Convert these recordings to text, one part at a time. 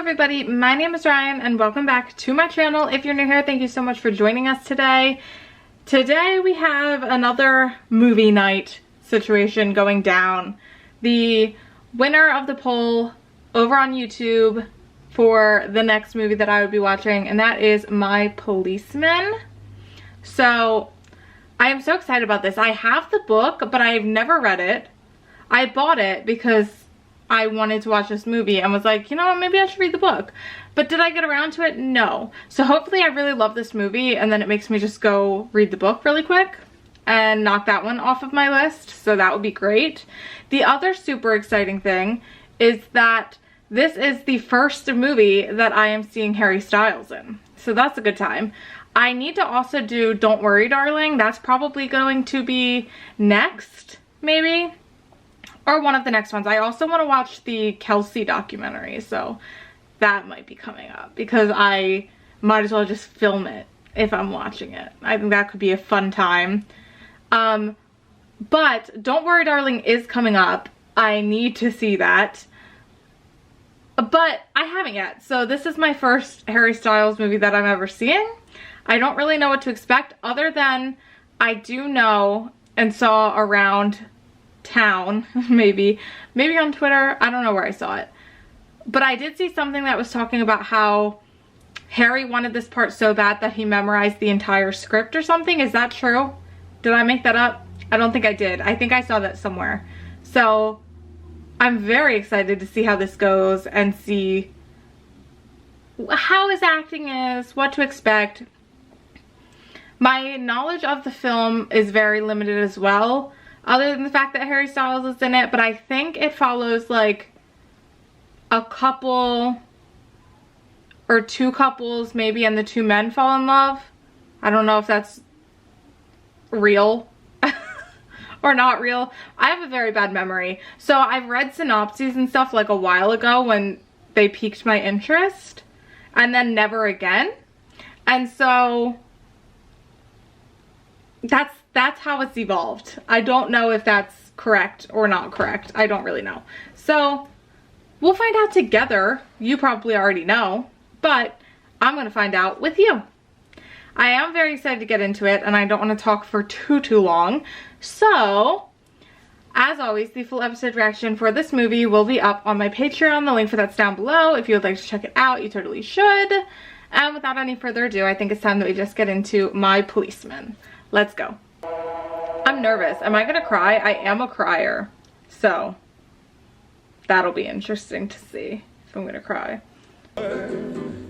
everybody, my name is Ryan and welcome back to my channel. If you're new here, thank you so much for joining us today. Today we have another movie night situation going down. The winner of the poll over on YouTube for the next movie that I would be watching, and that is My Policeman. So I am so excited about this. I have the book, but I've never read it. I bought it because I wanted to watch this movie and was like, you know what, maybe I should read the book. But did I get around to it? No. So hopefully I really love this movie and then it makes me just go read the book really quick and knock that one off of my list. So that would be great. The other super exciting thing is that this is the first movie that I am seeing Harry Styles in. So that's a good time. I need to also do Don't Worry Darling. That's probably going to be next, maybe. Or one of the next ones. I also want to watch the Kelsey documentary, so that might be coming up because I might as well just film it if I'm watching it. I think that could be a fun time. But Don't Worry Darling is coming up. I need to see that. But I haven't yet. So this is my first Harry Styles movie that I'm ever seeing. I don't really know what to expect other than I do know and saw around town, maybe on Twitter, I don't know where I saw it, but I did see something that was talking about how Harry wanted this part so bad that he memorized the entire script or something. Is that true? Did I make that up? I don't think I did. I think I saw that somewhere. So I'm very excited to see how this goes and see how his acting is, what to expect. My knowledge of the film is very limited as well, other than the fact that Harry Styles is in it, but I think it follows like a couple or two couples maybe, and the two men fall in love. I don't know if that's real or not real. I have a very bad memory. So I've read synopses and stuff like a while ago when they piqued my interest and then never again. And so that's how it's evolved. I don't know if that's correct or not correct. I don't really know. So we'll find out together. You probably already know, but I'm gonna find out with you. I am very excited to get into it and I don't want to talk for too long. So as always, the full episode reaction for this movie will be up on my Patreon. The link for that's down below. If you would like to check it out, you totally should. And without any further ado, I think it's time that we just get into My Policeman. Let's go. I'm nervous. Am I gonna cry? I am a crier. So that'll be interesting to see if I'm gonna cry.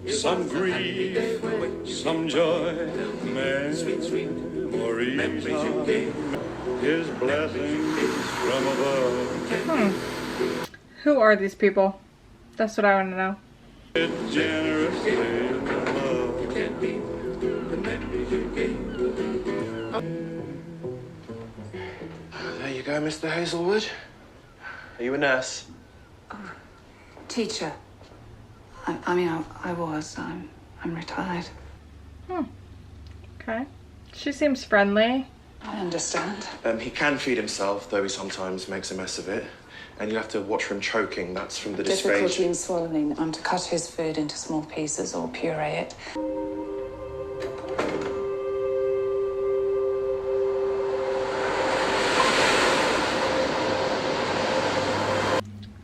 Some grief, some joy, memories of his blessings from above. Who are these people? That's what I want to know. It generously loved. There you go, Mr. Hazelwood. Are you a nurse? Oh, teacher. I mean, I was. I'm retired. Okay. She seems friendly. I understand. He can feed himself, though he sometimes makes a mess of it. And you have to watch for him choking. That's from the Difficulty dysphagia. in swallowing. I'm to cut his food into small pieces or puree it.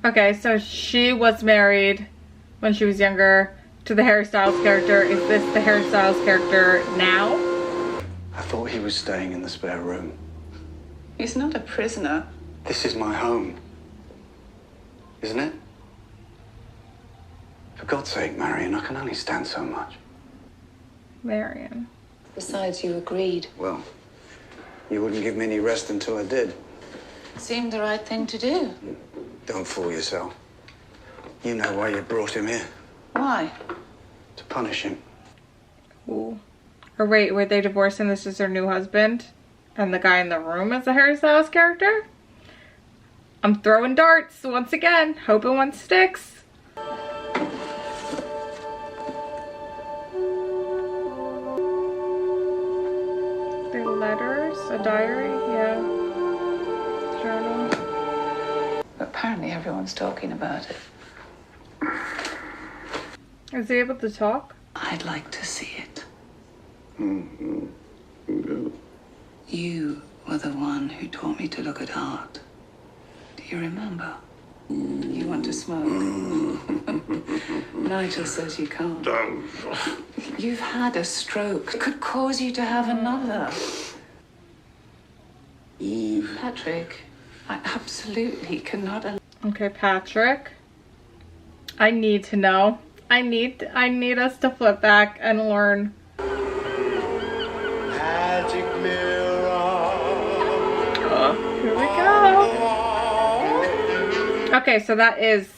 Okay, so she was married when she was younger to the Harry Styles character. Is this the Harry Styles character now? I thought he was staying in the spare room. He's not a prisoner. This is my home. Isn't it? For God's sake, Marion, I can only stand so much. Marion. Besides, you agreed. Well, you wouldn't give me any rest until I did. Seemed the right thing to do. Don't fool yourself. You know why you brought him here. Why? To punish him. Ooh. Or wait, were they divorced and this is her new husband? And the guy in the room is the Harry Styles character? I'm throwing darts once again, hoping one sticks. The letters, a diary, yeah. Journal. Apparently everyone's talking about it. Is he able to talk? I'd like to see it. Mm-hmm. You were the one who taught me to look at art. Do you remember? You want to smoke? Nigel says you can't. You've had a stroke. It could cause you to have another. Eve. Patrick, I absolutely cannot allow... Okay, Patrick. I need to know. I need us to flip back and learn. Magic mirror. Here we go. Okay, so that is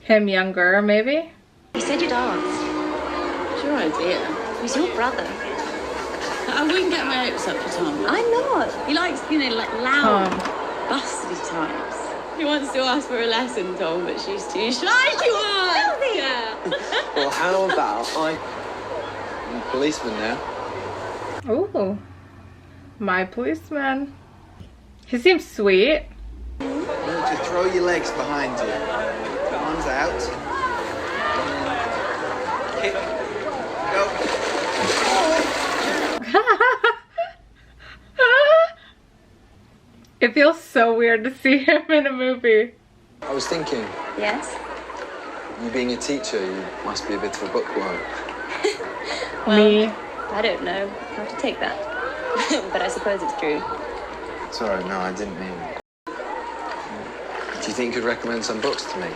him younger, maybe? You said you danced. It's your idea. He's your brother. I wouldn't get my hopes up for Tom. I'm not. He likes, like loud, busty types. He wants to ask for a lesson, Tom, but she's too shy. She wants. Yeah. Well, how about I'm policeman now? Ooh. My policeman. He seems sweet. Just throw your legs behind you. Arms out. Kick. Go. It feels so weird to see him in a movie. I was thinking, Yes? you being a teacher, you must be a bit of a bookworm. Me. I don't know how to take that. But I suppose it's true. Sorry, no, I didn't mean it. Do you think you could recommend some books to me?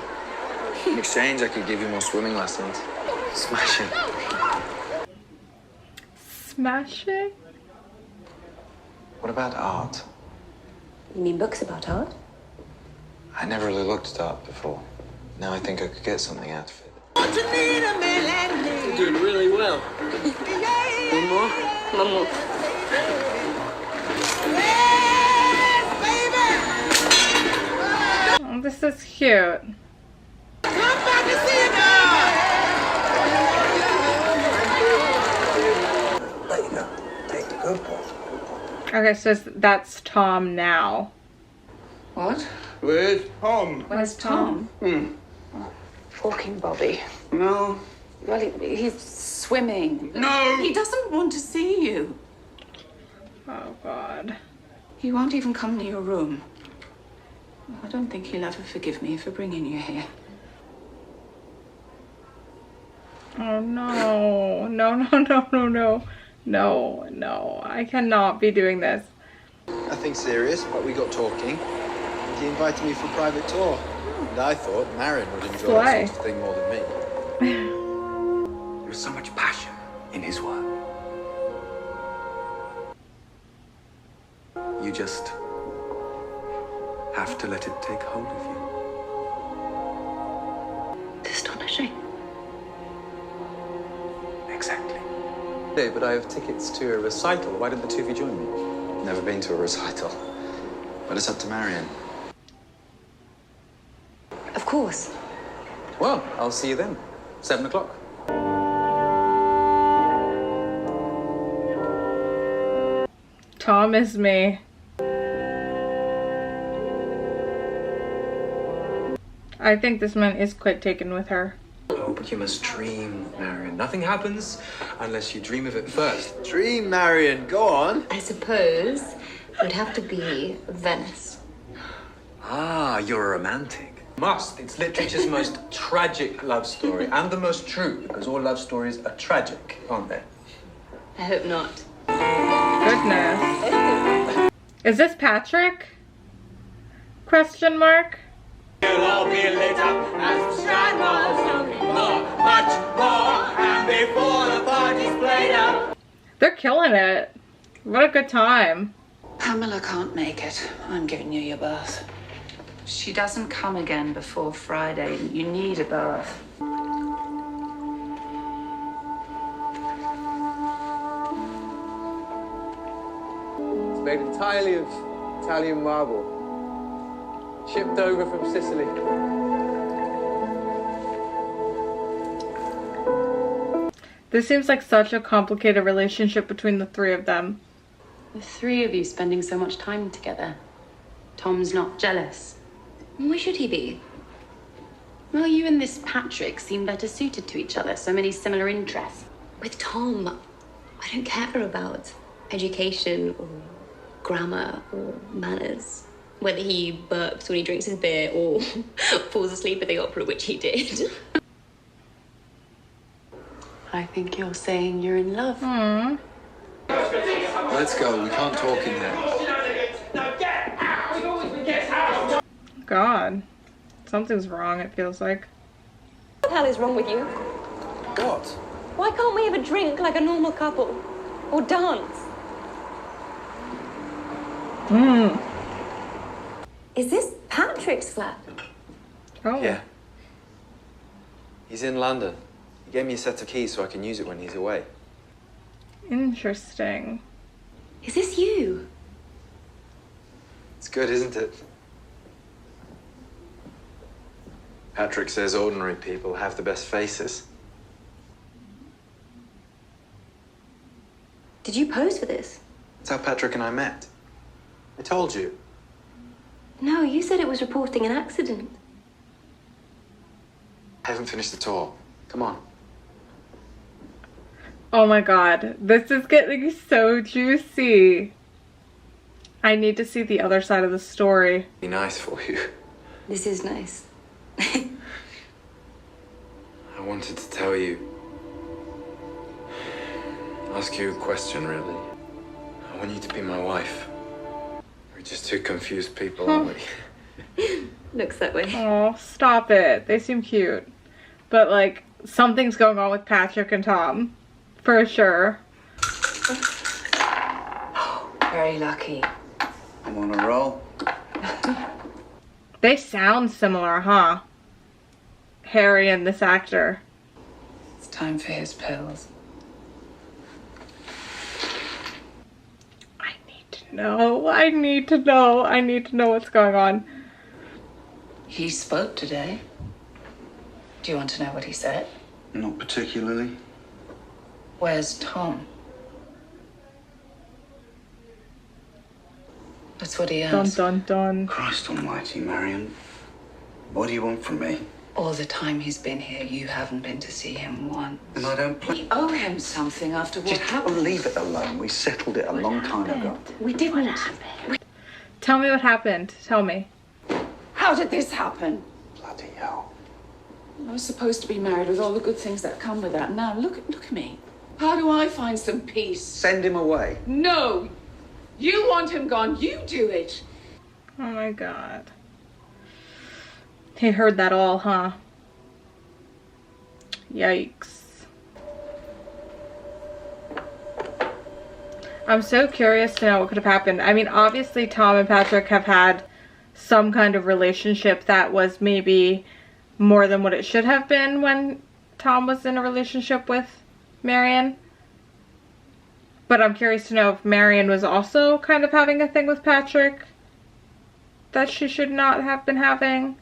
In exchange, I could give you more swimming lessons. Smashing. Smashing? What about art? You mean books about art? I never really looked at art before. Now I think I could get something out of it. You're doing really well. One more? One more. Oh, this is cute. There you go. Take the good boy. Okay, so that's Tom now. What? Where's Tom? Where's Tom? Walking Bobby. No. Well, he's swimming. No. He doesn't want to see you. Oh, God. He won't even come to your room. I don't think he'll ever forgive me for bringing you here. Oh, no. No, no, no, no, no. No, no. I cannot be doing this. Nothing serious, but we got talking. He invited me for a private tour. And I thought Marion would enjoy Why? that sort of thing more than me. There's so much passion in his work. You just have to let it take hold of you. It's astonishing. Exactly. Hey, but I have tickets to a recital. Why don't the two of you join me? Never been to a recital. But it's up to Marion. Of course. Well, I'll see you then. 7 o'clock. Tom is me. I think this man is quite taken with her. Oh, but you must dream, Marion. Nothing happens unless you dream of it first. Dream, Marion, go on. I suppose it would have to be Venice. Ah, you're a romantic. Must. It's literature's most tragic love story, and the most true, because all love stories are tragic, aren't they? I hope not. Goodness. Is this Patrick? Question mark? It'll all be lit up as the shine walls more, much more, and before the party's played out. They're killing it. What a good time. Pamela can't make it. I'm giving you your berth. She doesn't come again before Friday. You need a berth. It's made entirely of Italian marble. Shipped over from Sicily. This seems like such a complicated relationship between the three of them. The three of you spending so much time together. Tom's not jealous. Why should he be? Well, you and this Patrick seem better suited to each other. So many similar interests. With Tom, I don't care about education or grammar or manners. Whether he burps when he drinks his beer or falls asleep at the opera, which he did. I think you're saying you're in love. Let's go. We can't talk in here. God. Something's wrong, it feels like. What the hell is wrong with you? What? Why can't we have a drink like a normal couple? Or dance? Is this Patrick's flat? Oh. Yeah. He's in London. He gave me a set of keys so I can use it when he's away. Interesting. Is this you? It's good, isn't it? Patrick says ordinary people have the best faces. Did you pose for this? That's how Patrick and I met. I told you. No, you said it was reporting an accident. I haven't finished the tour. Come on. Oh my god. This is getting so juicy. I need to see the other side of the story. Be nice for you. This is nice. I wanted to tell you. Ask you a question, really. I want you to be my wife. We're just two confused people, aren't we? Looks that way. Oh, stop it. They seem cute. But, like, something's going on with Patrick and Tom. For sure. Very lucky. I'm on a roll. They sound similar, huh? Harry and this actor. It's time for his pills. I need to know. I need to know. I need to know what's going on. He spoke today. Do you want to know what he said? Not particularly. Where's Tom? That's what he Dun asked. dun dun. Christ almighty, Marion. What do you want from me? All the time he's been here, you haven't been to see him once. And I don't play. We owe him something after what Just happened. leave it alone. We settled it a long time ago. We didn't. Tell me what happened. Tell me. How did this happen? Bloody hell. I was supposed to be married with all the good things that come with that. Now look at me. How do I find some peace? Send him away. No. You want him gone. You do it. Oh my god. He heard that all, huh? Yikes. I'm so curious to know what could have happened. I mean, obviously Tom and Patrick have had some kind of relationship that was maybe more than what it should have been when Tom was in a relationship with Marion. But I'm curious to know if Marion was also kind of having a thing with Patrick that she should not have been having.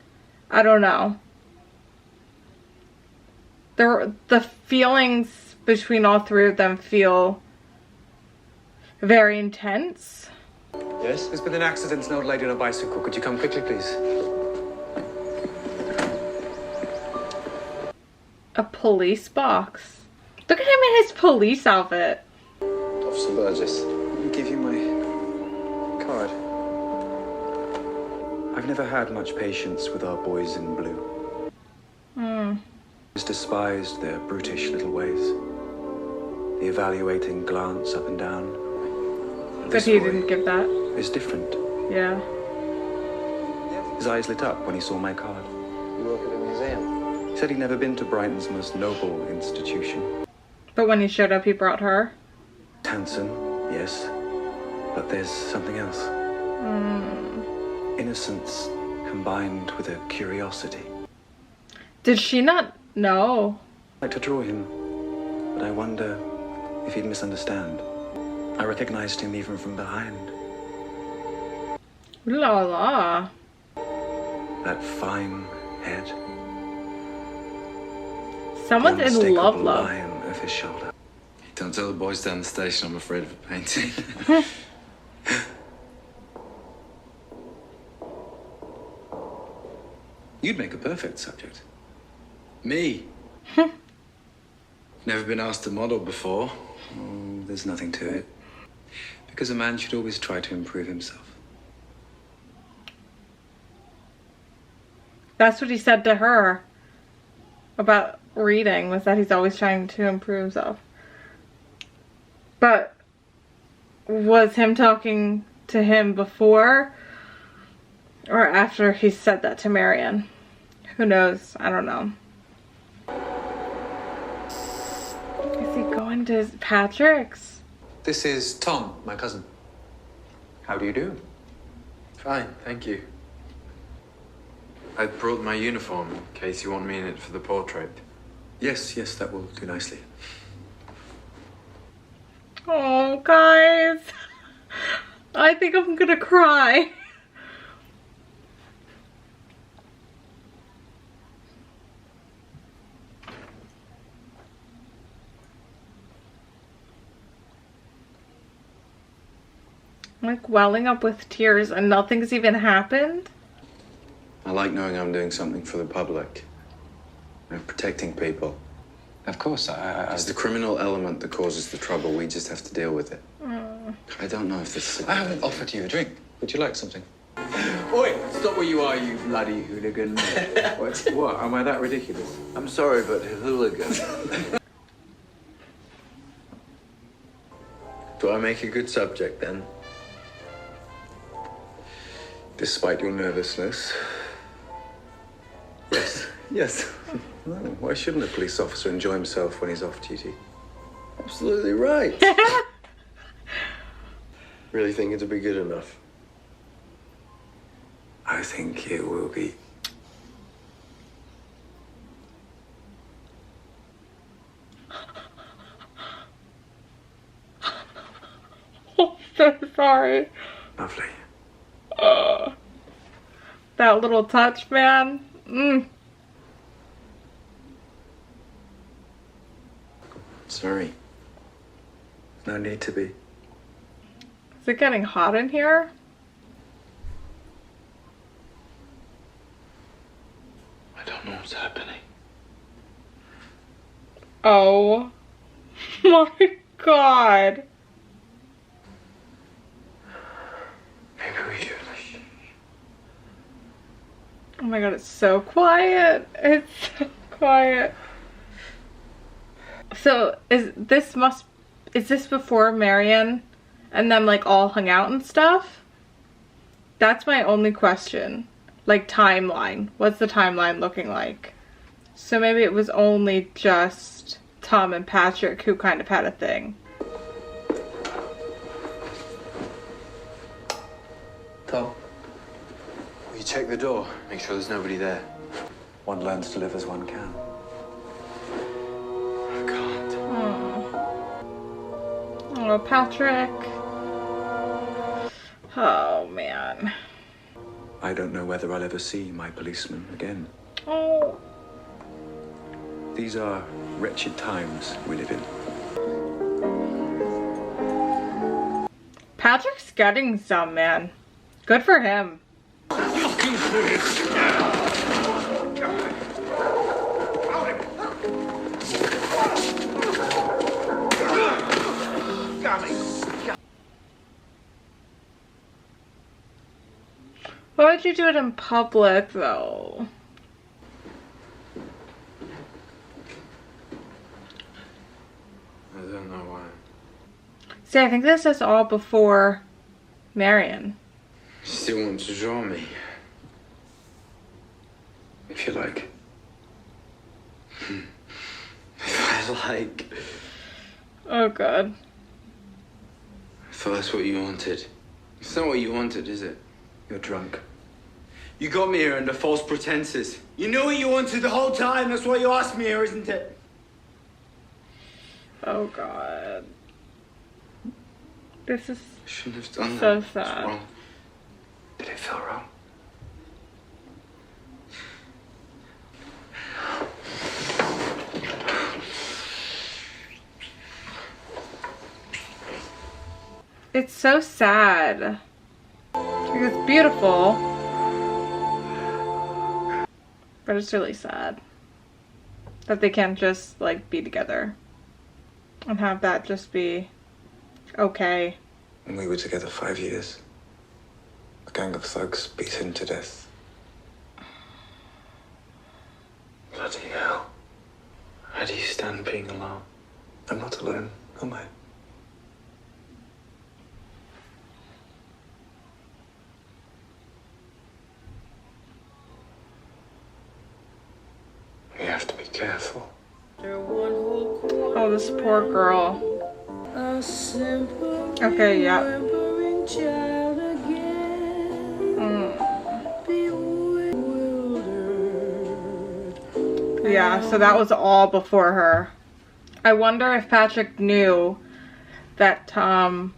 I don't know. The feelings between all three of them feel very intense. Yes? There's been an accident, an old lady on a bicycle. Could you come quickly, please? A police box. Look at him in his police outfit. Officer Burgess. Let me give you my card. I've never had much patience with our boys in blue. Just despised their brutish little ways. The evaluating glance up and down. But This he boy didn't give that. is different. Yeah. His eyes lit up when he saw my card. You work at a museum? He said he'd never been to Brighton's most noble institution. But when he showed up, he brought her. Handsome, yes, but there's something else. Innocence combined with a curiosity. Did she not know? I'd like to draw him, but I wonder if he'd misunderstand. I recognized him even from behind. La la. That fine head. Someone's the in unmistakable love. line of his shoulder. Don't tell the boys down the station I'm afraid of a painting. You'd make a perfect subject. Me? Never been asked to model before. Oh, there's nothing to it. Because a man should always try to improve himself. That's what he said to her about reading, was that he's always trying to improve himself. But was him talking to him before or after he said that to Marion? Who knows? I don't know. Is he going to Patrick's? This is Tom, my cousin. How do you do? Fine, thank you. I brought my uniform in case you want me in it for the portrait. Yes, that will do nicely. Oh, guys. I think I'm gonna cry. I'm like welling up with tears and nothing's even happened. I like knowing I'm doing something for the public. You know, protecting people. Of course, It's the criminal element that causes the trouble. We just have to deal with it. I don't know if this is... I haven't offered you a drink. Would you like something? Oi, stop where you are, you bloody hooligan. What? Am I that ridiculous? I'm sorry, but hooligan. Do I make a good subject, then? Despite your nervousness? Yes. No, why shouldn't a police officer enjoy himself when he's off duty? Absolutely right. Really think it'll be good enough? I think it will be. I'm so sorry. Lovely. That little touch, man. Sorry. No need to be. Is it getting hot in here? I don't know what's happening. Oh my god. Maybe we should. Oh my god, it's so quiet. It's so quiet. So is this before Marion and them like all hung out and stuff? That's my only question. Like timeline. What's the timeline looking like? So maybe it was only just Tom and Patrick who kind of had a thing. Tom, Will you check the door? Make sure there's nobody there. one learns to live as one can. I can't. Oh, Patrick. Oh, man. I don't know whether I'll ever see my policeman again. Oh. These are wretched times we live in. Patrick's getting some, man. Good for him. Why would you do it in public, though? I don't know why. See, I think this is all before Marion. You still want to draw me? If you like. If I like. Oh, God. I thought that's what you wanted. It's not what you wanted, is it? You're drunk. You got me here under false pretenses. You knew what you wanted the whole time. That's why you asked me here, isn't it? Oh, God. This is I shouldn't have done so that. sad. It's wrong. Did it feel wrong? It's so sad. It's beautiful. But it's really sad. That they can't just like be together and have that just be okay. And we were together 5 years. A gang of thugs beat him to death. Bloody hell. How do you stand being alone? I'm not alone, am I? We have to be careful. Oh, this poor girl. Okay, yeah. Yeah, so that was all before her. I wonder if Patrick knew that Tom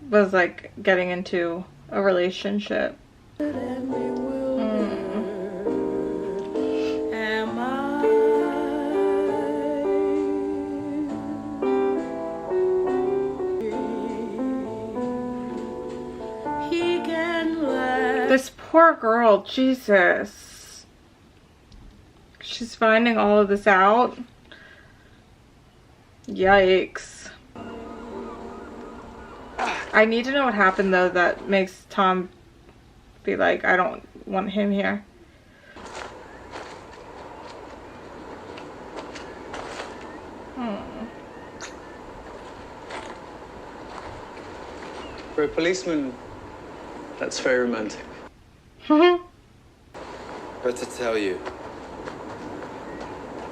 was like getting into a relationship. This poor girl, Jesus. She's finding all of this out. Yikes. I need to know what happened though that makes Tom be like, I don't want him here. For a policeman, that's very romantic. But to tell you,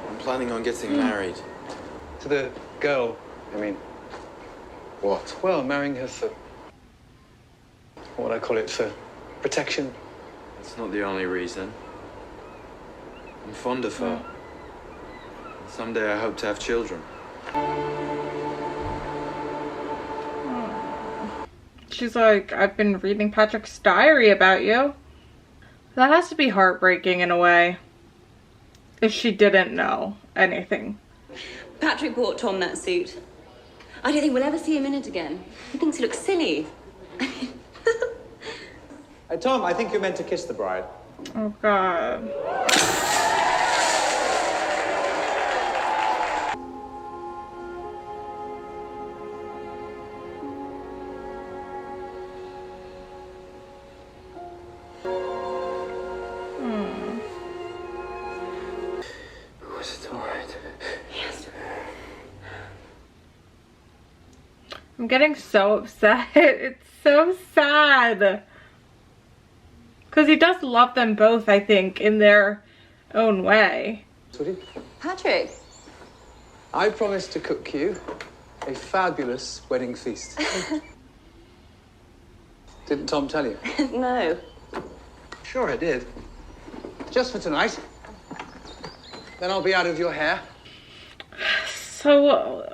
I'm planning on getting married. To the girl, I mean. What? Well, marrying her for, what I call it, for protection. That's not the only reason. I'm fond of her. Someday I hope to have children. She's like, I've been reading Patrick's diary about you. That has to be heartbreaking in a way. If she didn't know anything. Patrick bought Tom that suit. I don't think we'll ever see him in it again. He thinks he looks silly. Hey, Tom, I think you're meant to kiss the bride. Oh, God. Was it all right? Yes. I'm getting so upset. It's so sad. Because he does love them both, I think, in their own way. Sweetie, Patrick. I promised to cook you a fabulous wedding feast. Didn't Tom tell you? No. Sure I did. Just for tonight. Then I'll be out of your hair. So,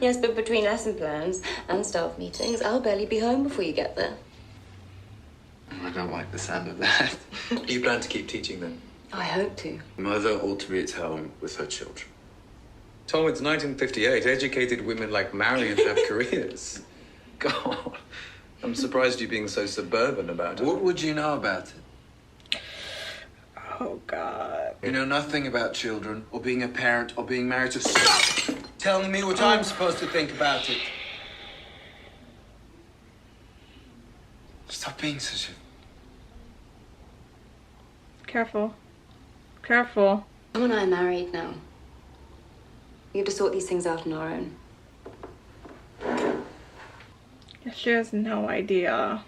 Yes, but between lesson plans and staff meetings, I'll barely be home before you get there. I don't like the sound of that. You plan to keep teaching then? I hope to. Mother ought to be at home with her children. Tom, it's 1958. Educated women like marry and have careers. God, I'm surprised you being so suburban about it. What would you know about it? oh, God. You know nothing about children, or being a parent, or being married to... Stop telling me what I'm supposed to think about it. Stop being such a... Careful. Careful. Tom and I are married now. We have to sort these things out on our own. She has no idea.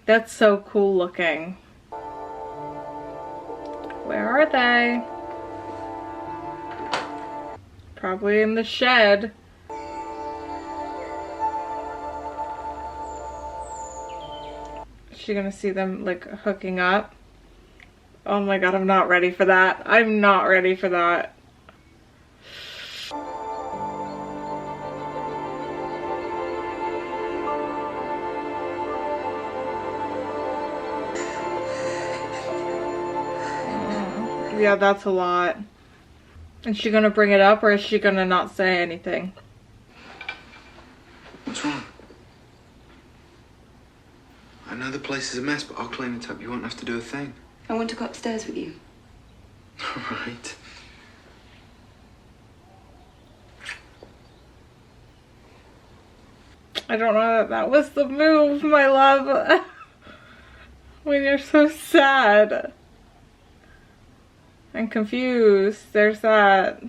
That's so cool looking. Where are they? Probably in the shed. Is she gonna see them like hooking up? Oh my God, I'm not ready for that. I'm not ready for that. Yeah, that's a lot. Is she gonna bring it up or is she gonna not say anything? What's wrong? I know the place is a mess, but I'll clean it up. You won't have to do a thing. I want to go upstairs with you. All right. I don't know that that was the move, my love. When you're so sad and confused, there's that.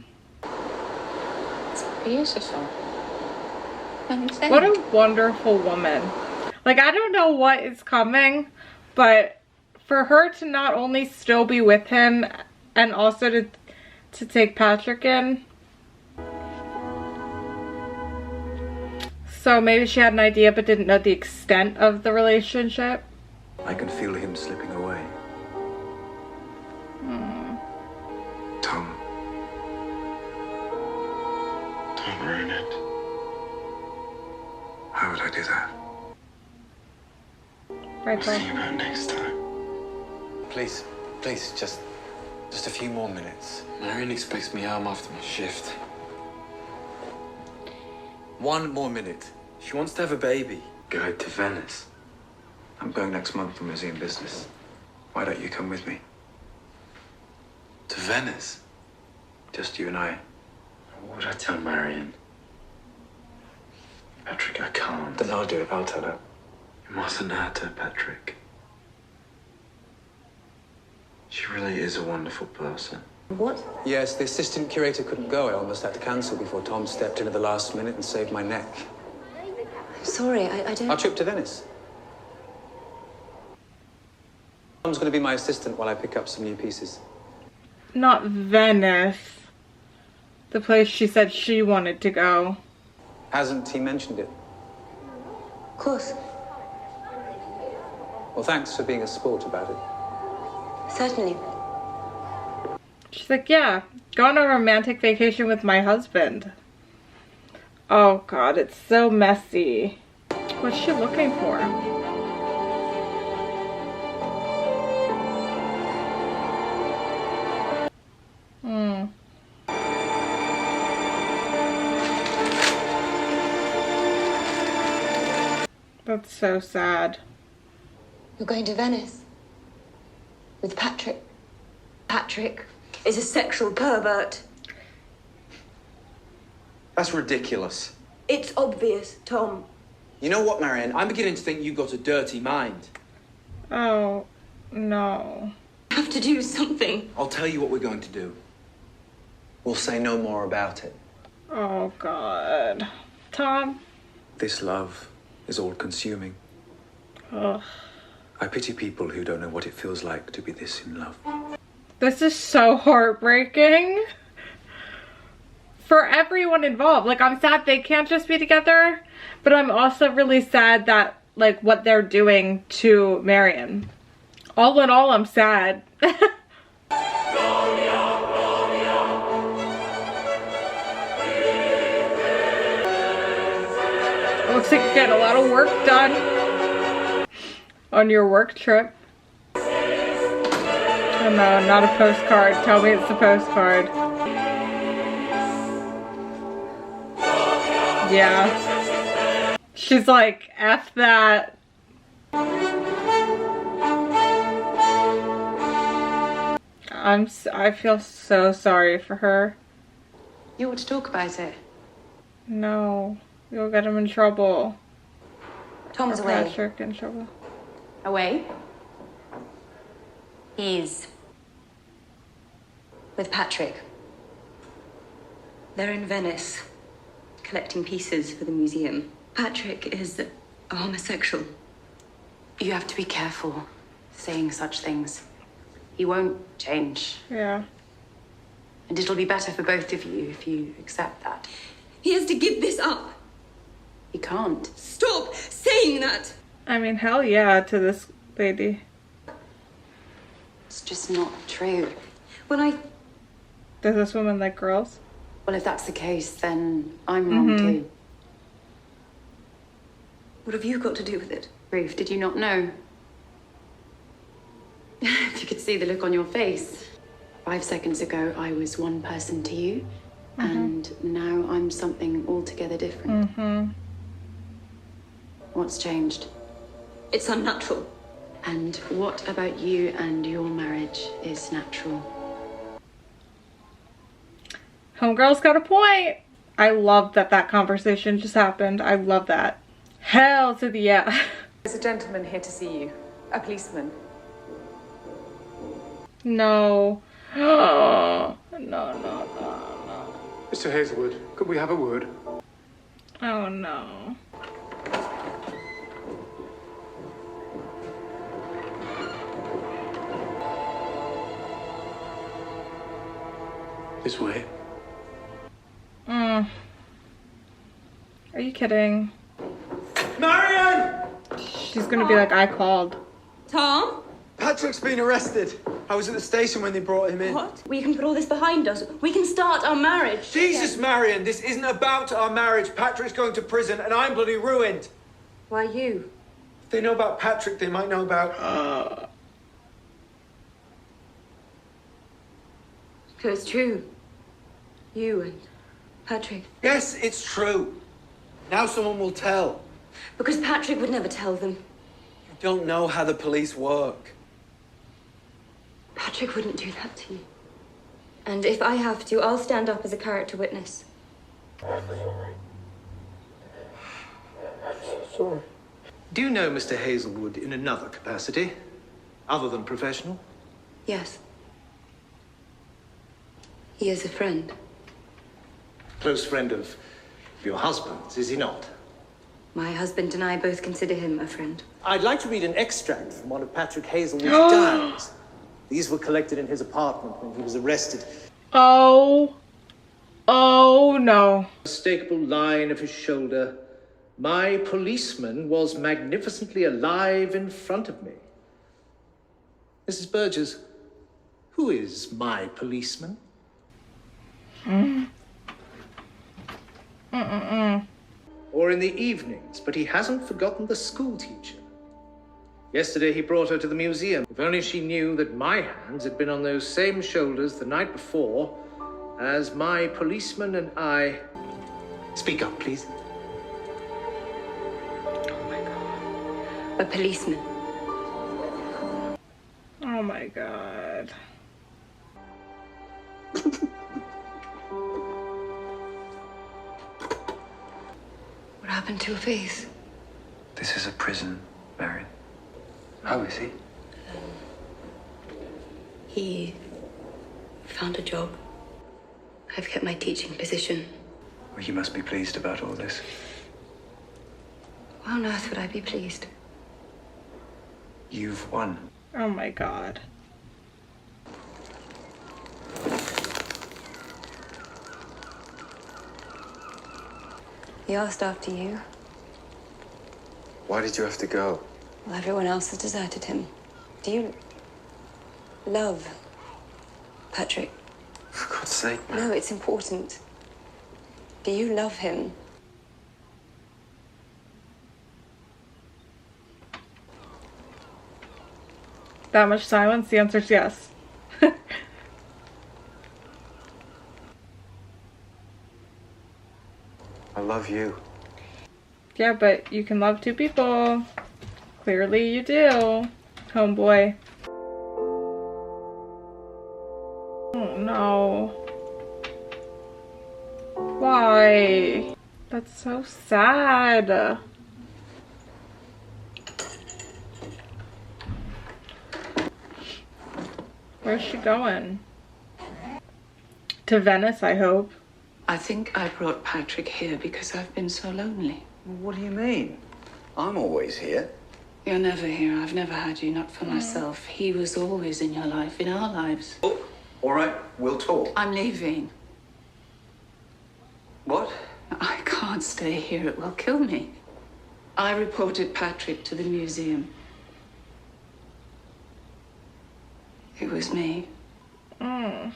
It's beautiful. What a wonderful woman. Like, I don't know what is coming, but for her to not only still be with him and also to take Patrick in. So maybe she had an idea but didn't know the extent of the relationship. I can feel him slipping away. Tom. Don't ruin it. How would I do that? Right, I'll see you about next time. Please, just a few more minutes. Marion expects me home after my shift. One more minute. She wants to have a baby. Go to Venice. I'm going next month for museum business. Why don't you come with me? To Venice? Just you and I. What would I tell Marion? Patrick, I can't. Then I'll do it. I'll tell her. You mustn't hurt her, Patrick. She really is a wonderful person. What? Yes, the assistant curator couldn't go. I almost had to cancel before Tom stepped in at the last minute and saved my neck. I'm sorry, I don't... Our trip to Venice. Tom's going to be my assistant while I pick up some new pieces. Not Venice. The place she said she wanted to go. Hasn't he mentioned it? Of course. Well, thanks for being a sport about it. Certainly. She's like, yeah, go on a romantic vacation with my husband. Oh God, it's so messy. What's she looking for? That's so sad. You're going to Venice? With Patrick? Patrick is a sexual pervert. That's ridiculous. It's obvious, Tom. You know what, Marion? I'm beginning to think you've got a dirty mind. Oh, no. I have to do something. I'll tell you what we're going to do. We'll say no more about it. Oh God. Tom? This love is all-consuming. Ugh. I pity people who don't know what it feels like to be this in love. This is so heartbreaking. For everyone involved. Like, I'm sad they can't just be together, but I'm also really sad that, like, what they're doing to Marion. All in all, I'm sad. Looks like you're getting a lot of work done on your work trip. Oh no, not a postcard. Tell me it's a postcard. Yeah. She's like, F that. I feel so sorry for her. You ought to talk about it. No. You'll get him in trouble. Tom's Or away. Patrick in trouble. Away? He's with Patrick. They're in Venice, collecting pieces for the museum. Patrick is a homosexual. You have to be careful saying such things. He won't change. Yeah. And it'll be better for both of you if you accept that. He has to give this up. He can't. Stop saying that. I mean, hell yeah to this lady. It's just not true. Does this woman like girls? Well, if that's the case, then I'm wrong too. What have you got to do with it? Ruth, did you not know? If you could see the look on your face. 5 seconds ago, I was one person to you, and now I'm something altogether different. What's changed? It's unnatural. And what about you and your marriage is natural? Homegirl's got a point. I love that that conversation just happened. I love that. Hell to the yeah. There's a gentleman here to see you. A policeman. No. No, no, no, no. Mr. Hazelwood, could we have a word? Oh no. This way. Are you kidding? Marion! She's gonna be like, I called. Tom? Patrick's been arrested. I was at the station when they brought him in. What? We can put all this behind us. We can start our marriage. Jesus, Marion, this isn't about our marriage. Patrick's going to prison and I'm bloody ruined. Why you? If they know about Patrick, they might know about... So it's true. You and Patrick. Yes, it's true. Now someone will tell. Because Patrick would never tell them. You don't know how the police work. Patrick wouldn't do that to you. And if I have to, I'll stand up as a character witness. I'm sorry. I'm so sorry. Do you know Mr. Hazelwood in another capacity, other than professional? Yes. He is a friend. Close friend of your husband's, is he not? My husband and I both consider him a friend. I'd like to read an extract from one of Patrick Hazelwood's diaries. These were collected in his apartment when he was arrested. Oh no. Unmistakable line of his shoulder. My policeman was magnificently alive in front of me. Mrs. Burgess, who is my policeman? Or in the evenings, but he hasn't forgotten the school teacher. Yesterday he brought her to the museum. If only she knew that my hands had been on those same shoulders the night before as my policeman and I... Speak up, please. Oh my god. A policeman. Oh my god. What happened to your face? This is a prison, Marion. How is he? He found a job. I've kept my teaching position. Well, you must be pleased about all this. Why on earth would I be pleased? You've won. Oh my god. He asked after you. Why did you have to go? Well, everyone else has deserted him. Do you love Patrick? For God's sake, man. No, it's important. Do you love him? That much silence? The answer's yes. I love you. Yeah, but you can love two people. Clearly you do, homeboy. Oh no. Why? That's so sad. Where's she going? To Venice, I hope. I think I brought Patrick here because I've been so lonely. What do you mean? I'm always here. You're never here. I've never had you, not for myself. He was always in your life, in our lives. Oh, all right, we'll talk. I'm leaving. What? I can't stay here. It will kill me. I reported Patrick to the museum. It was me. I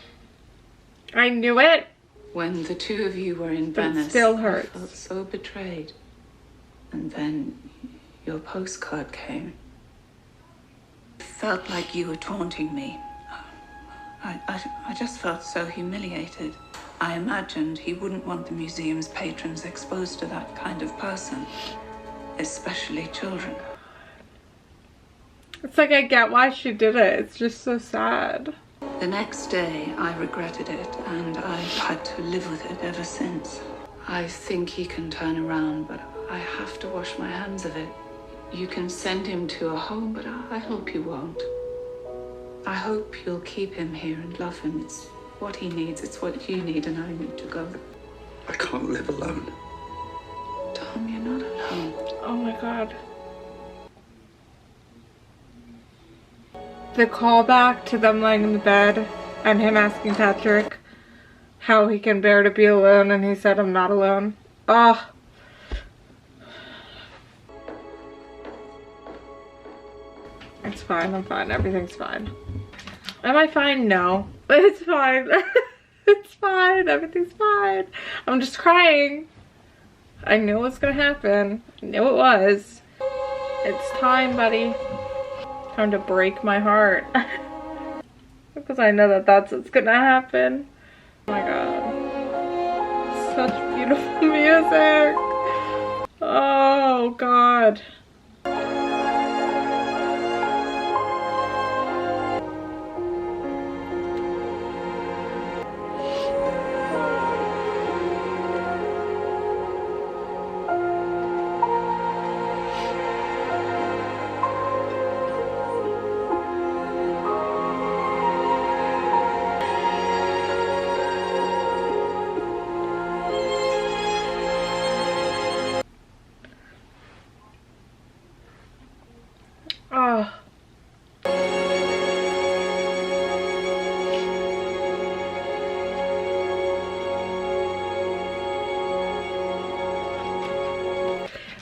knew it. When the two of you were in But it Venice, still hurts. I felt so betrayed. And then your postcard came. It felt like you were taunting me. I just felt so humiliated. I imagined he wouldn't want the museum's patrons exposed to that kind of person, especially children. It's like I get why she did it. It's just so sad. The next day, I regretted it, and I've had to live with it ever since. I think he can turn around, but I have to wash my hands of it. You can send him to a home, but I hope you won't. I hope you'll keep him here and love him. It's what he needs, it's what you need, and I need to go. I can't live alone. Tom, you're not alone. Oh my god. The callback to them laying in the bed and him asking Patrick how he can bear to be alone, and he said, I'm not alone. Ah. It's fine, I'm fine, everything's fine. Am I fine? No. It's fine. It's fine, everything's fine. I'm just crying. I knew it was gonna happen. I knew it was. It's time, buddy. Time to break my heart. Because I know that that's what's gonna happen. Oh my god. Such beautiful music. Oh god. Oh.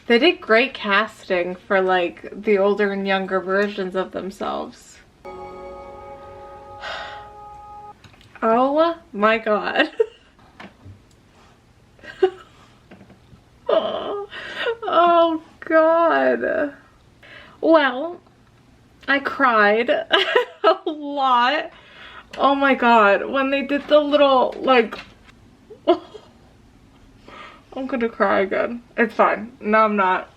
They did great casting for like the older and younger versions of themselves. Oh my god. Oh god. Well, I cried a lot. Oh my god, when they did the little, like, I'm gonna cry again. It's fine. No, I'm not.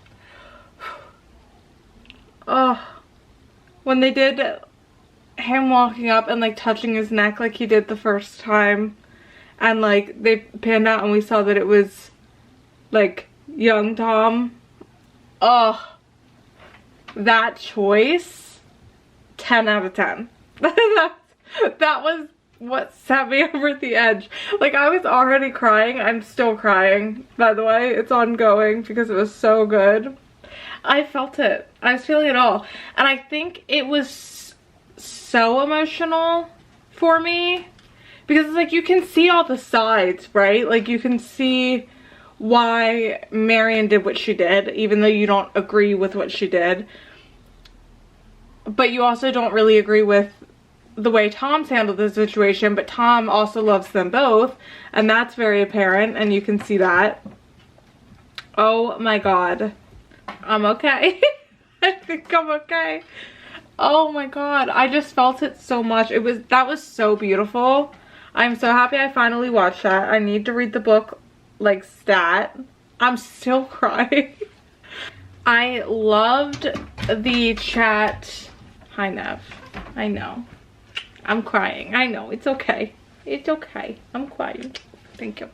Oh, when they did him walking up and like touching his neck like he did the first time, and like they panned out and we saw that it was like young Tom. Oh. That choice, 10 out of 10. That was what set me over the edge. Like, I was already crying. I'm still crying, by the way. It's ongoing because it was so good. I felt it. I was feeling it all. And I think it was so emotional for me because it's like you can see all the sides, right? Like, you can see why Marion did what she did, even though you don't agree with what she did. But you also don't really agree with the way Tom's handled the situation, but Tom also loves them both, and that's very apparent, and you can see that. Oh my god. I'm okay. I think I'm okay. Oh my god. I just felt it so much. That was so beautiful. I'm so happy I finally watched that. I need to read the book like stat. I'm still crying. I loved the chat. Hi Nev. I know. I'm crying. I know. It's okay. It's okay. I'm crying. Thank you.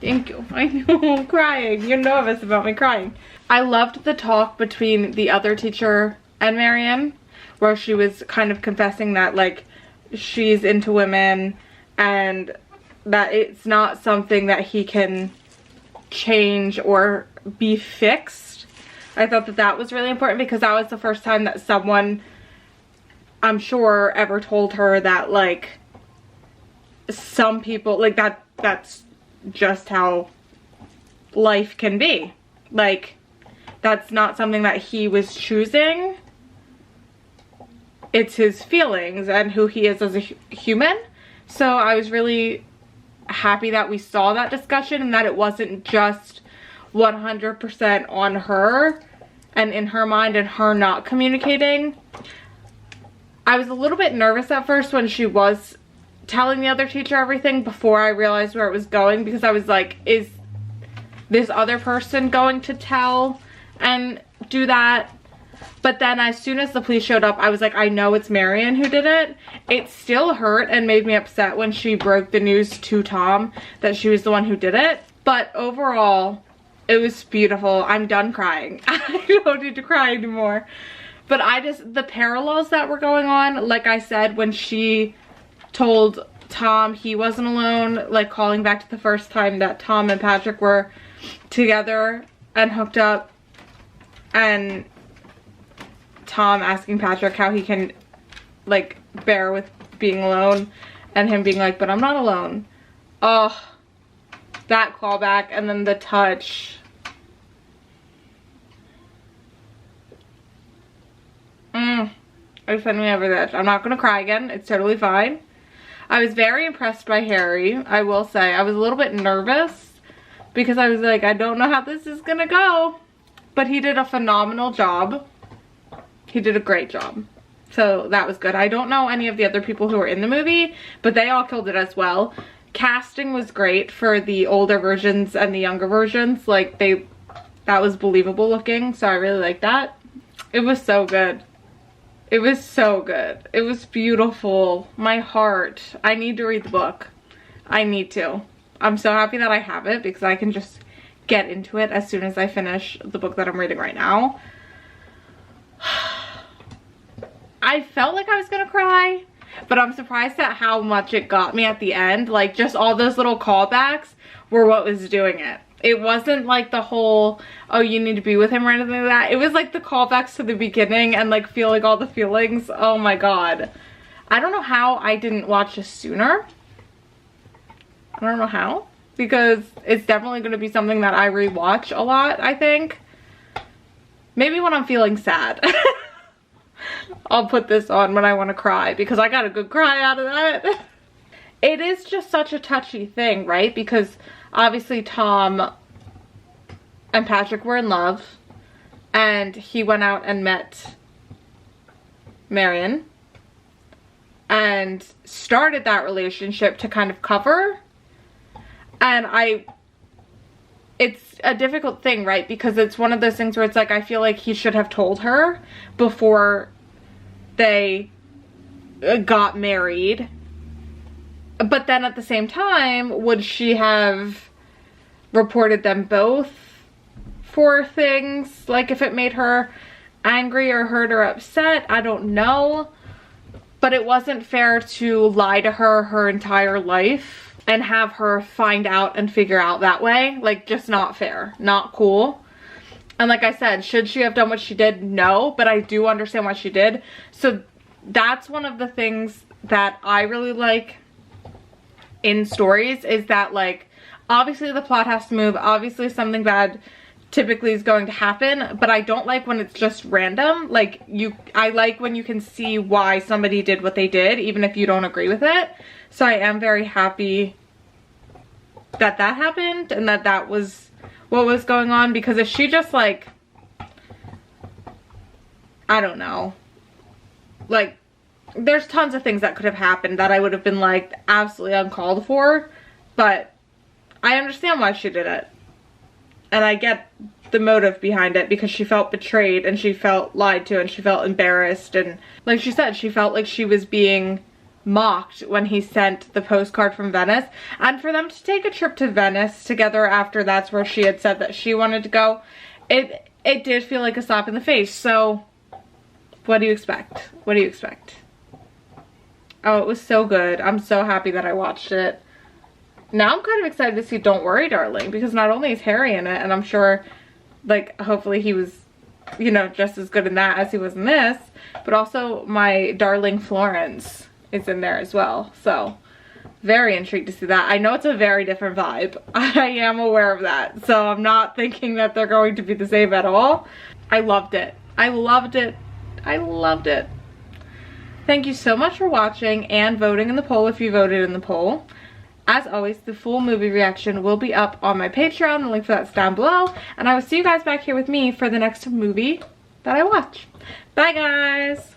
Thank you. I know I'm crying. You're nervous about me crying. I loved the talk between the other teacher and Marion, where she was kind of confessing that like she's into women and that it's not something that he can change or be fixed. I thought that that was really important because that was the first time that someone, I'm sure, ever told her that like some people, like that's just how life can be. Like, that's not something that he was choosing. It's his feelings and who he is as a human. So I was really happy that we saw that discussion and that it wasn't just 100% on her and in her mind and her not communicating. I was a little bit nervous at first when she was telling the other teacher everything before I realized where it was going, because I was like, is this other person going to tell and do that? But then as soon as the police showed up, I was like, I know it's Marion who did it. It still hurt and made me upset when she broke the news to Tom that she was the one who did it. But overall, it was beautiful. I'm done crying. I don't need to cry anymore. But the parallels that were going on, like I said, when she told Tom he wasn't alone, like calling back to the first time that Tom and Patrick were together and hooked up, and Tom asking Patrick how he can like bear with being alone, and him being like, but I'm not alone. Oh, that callback, and then the touch. It sent me over this. I'm not gonna cry again. It's totally fine. I was very impressed by Harry, I will say. I was a little bit nervous because I was like, I don't know how this is gonna go. But he did a phenomenal job. He did a great job. So that was good. I don't know any of the other people who were in the movie, but they all killed it as well. Casting was great for the older versions and the younger versions. Like that was believable looking, so I really liked that. It was so good. It was so good. It was beautiful. My heart. I need to read the book. I need to. I'm so happy that I have it because I can just get into it as soon as I finish the book that I'm reading right now. I felt like I was gonna cry, but I'm surprised at how much it got me at the end. Like, just all those little callbacks were what was doing it. It wasn't like the whole, oh, you need to be with him or anything like that. It was like the callbacks to the beginning and like feeling all the feelings. Oh my god. I don't know how I didn't watch this sooner. I don't know how. Because it's definitely going to be something that I rewatch a lot, I think. Maybe when I'm feeling sad. I'll put this on when I want to cry because I got a good cry out of that. It is just such a touchy thing, right? Because obviously Tom and Patrick were in love and he went out and met Marion and started that relationship to kind of cover. And it's a difficult thing, right? Because it's one of those things where it's like, I feel like he should have told her before they got married. But then at the same time, would she have reported them both for things? Like if it made her angry or hurt or upset? I don't know. But it wasn't fair to lie to her entire life and have her find out and figure out that way. Like, just not fair. Not cool. And like I said, should she have done what she did? No, but I do understand why she did. So that's one of the things that I really like in stories, is that like, obviously the plot has to move. Obviously something bad typically is going to happen, but I don't like when it's just random. Like, I like when you can see why somebody did what they did, even if you don't agree with it. So I am very happy that that happened and that that was what was going on, because if she just like, I don't know, like there's tons of things that could have happened that I would have been like absolutely uncalled for, but I understand why she did it. And I get the motive behind it, because she felt betrayed and she felt lied to and she felt embarrassed, and like she said, she felt like she was being mocked when he sent the postcard from Venice. And for them to take a trip to Venice together after that's where she had said that she wanted to go, it did feel like a slap in the face. So what do you expect? What do you expect? Oh, it was so good. I'm so happy that I watched it. Now I'm kind of excited to see Don't Worry Darling, because not only is Harry in it, and I'm sure like hopefully he was, you know, just as good in that as he was in this, but also my darling Florence is in there as well. So very intrigued to see that. I know it's a very different vibe. I am aware of that. So I'm not thinking that they're going to be the same at all. I loved it. I loved it. I loved it. Thank you so much for watching and voting in the poll if you voted in the poll. As always, the full movie reaction will be up on my Patreon. The link for that's down below. And I will see you guys back here with me for the next movie that I watch. Bye guys!